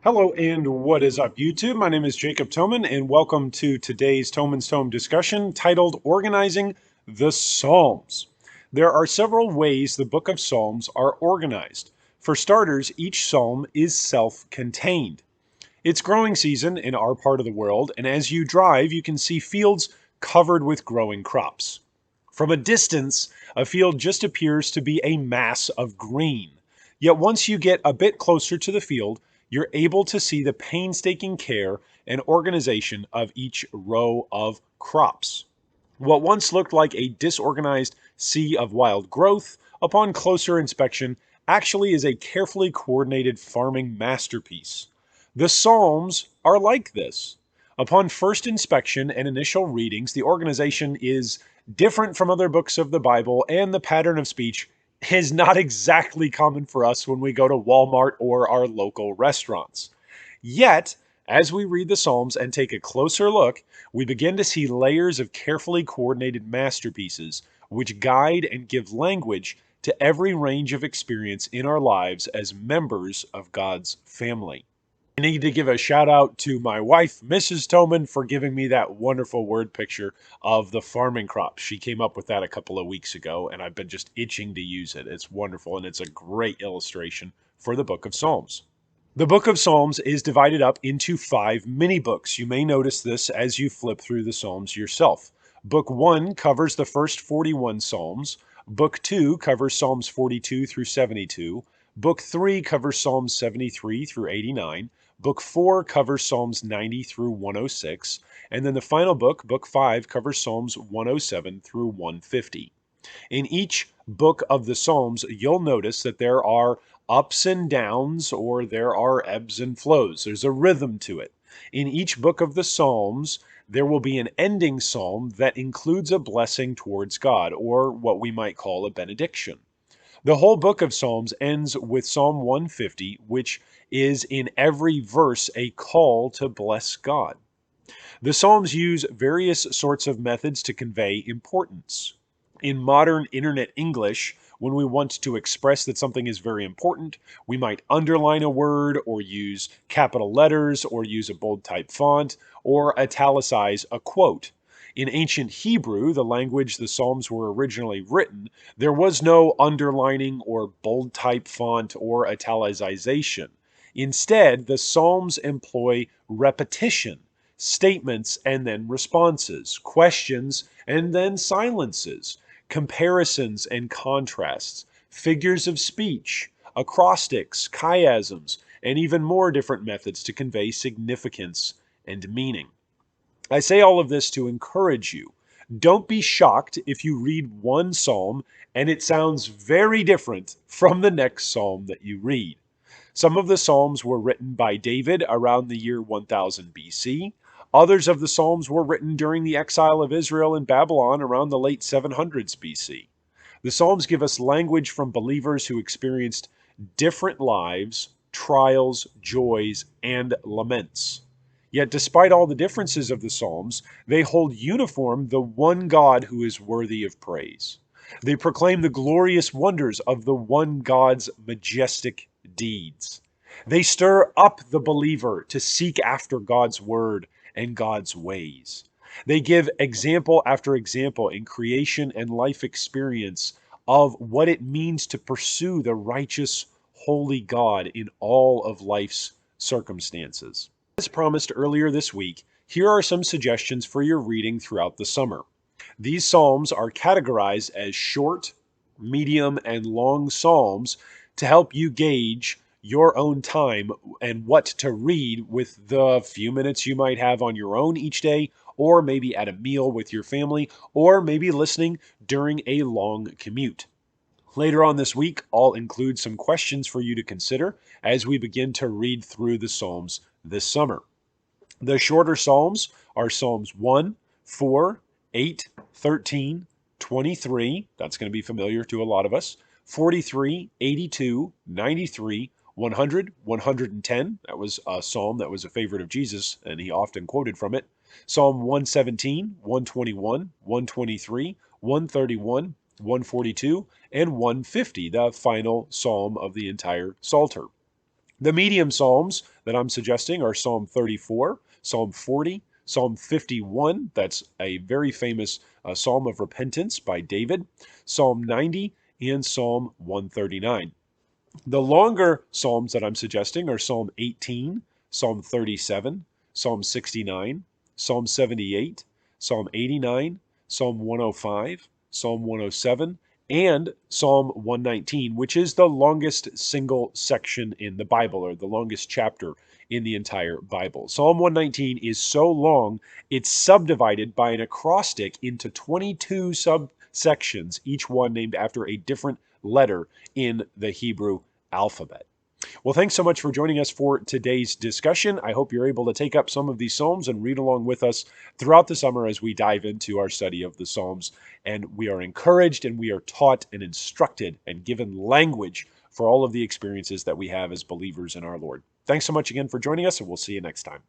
Hello and what is up, YouTube? My name is Jacob Toman, and welcome to today's Toman's Tome discussion titled Organizing the Psalms. There are several ways the book of Psalms are organized. For starters, each psalm is self contained. It's growing season in our part of the world, and as you drive, you can see fields covered with growing crops. From a distance, a field just appears to be a mass of green. Yet once you get a bit closer to the field, you're able to see the painstaking care and organization of each row of crops. What once looked like a disorganized sea of wild growth, upon closer inspection, actually is a carefully coordinated farming masterpiece. The Psalms are like this. Upon first inspection and initial readings, the organization is different from other books of the Bible, and the pattern of speech is not exactly common for us when we go to Walmart or our local restaurants. Yet, as we read the Psalms and take a closer look, we begin to see layers of carefully coordinated masterpieces which guide and give language to every range of experience in our lives as members of God's family. I need to give a shout out to my wife, Mrs. Toman, for giving me that wonderful word picture of the farming crops. She came up with that a couple of weeks ago, and I've been just itching to use it. It's wonderful, and it's a great illustration for the book of Psalms. The book of Psalms is divided up into 5 mini books. You may notice this as you flip through the Psalms yourself. Book 1 covers the first 41 Psalms. Book 2 covers Psalms 42 through 72. Book 3 covers Psalms 73 through 89. Book 4 covers Psalms 90 through 106. And then the final book, Book 5, covers Psalms 107 through 150. In each book of the Psalms, you'll notice that there are ups and downs, or there are ebbs and flows. There's a rhythm to it. In each book of the Psalms, there will be an ending psalm that includes a blessing towards God, or what we might call a benediction. The whole book of Psalms ends with Psalm 150, which is in every verse a call to bless God. The Psalms use various sorts of methods to convey importance. In modern internet English, when we want to express that something is very important, we might underline a word, or use capital letters, or use a bold type font, or italicize a quote. In ancient Hebrew, the language the Psalms were originally written, there was no underlining or bold type font or italicization. Instead, the Psalms employ repetition, statements and then responses, questions and then silences, comparisons and contrasts, figures of speech, acrostics, chiasms, and even more different methods to convey significance and meaning. I say all of this to encourage you. Don't be shocked if you read one psalm and it sounds very different from the next psalm that you read. Some of the Psalms were written by David around the year 1000 BC. Others of the Psalms were written during the exile of Israel in Babylon around the late 700s BC. The Psalms give us language from believers who experienced different lives, trials, joys, and laments. Yet, despite all the differences of the Psalms, they hold uniform the one God who is worthy of praise. They proclaim the glorious wonders of the one God's majestic deeds. They stir up the believer to seek after God's word and God's ways. They give example after example in creation and life experience of what it means to pursue the righteous, holy God in all of life's circumstances. As promised earlier this week, here are some suggestions for your reading throughout the summer. These psalms are categorized as short, medium, and long psalms to help you gauge your own time and what to read with the few minutes you might have on your own each day, or maybe at a meal with your family, or maybe listening during a long commute. Later on this week, I'll include some questions for you to consider as we begin to read through the Psalms this summer. The shorter Psalms are Psalms 1, 4, 8, 13, 23, that's going to be familiar to a lot of us, 43, 82, 93, 100, 110, that was a psalm that was a favorite of Jesus, and he often quoted from it, Psalm 117, 121, 123, 131, 142, and 150, the final psalm of the entire Psalter. The medium psalms that I'm suggesting are Psalm 34, Psalm 40, Psalm 51. That's a very famous psalm of repentance by David, Psalm 90, and Psalm 139. The longer psalms that I'm suggesting are Psalm 18, Psalm 37, Psalm 69, Psalm 78, Psalm 89, Psalm 105, Psalm 107, and Psalm 119, which is the longest single section in the Bible, or the longest chapter in the entire Bible. Psalm 119 is so long, it's subdivided by an acrostic into 22 subsections, each one named after a different letter in the Hebrew alphabet. Well, thanks so much for joining us for today's discussion. I hope you're able to take up some of these Psalms and read along with us throughout the summer as we dive into our study of the Psalms. And we are encouraged and we are taught and instructed and given language for all of the experiences that we have as believers in our Lord. Thanks so much again for joining us, and we'll see you next time.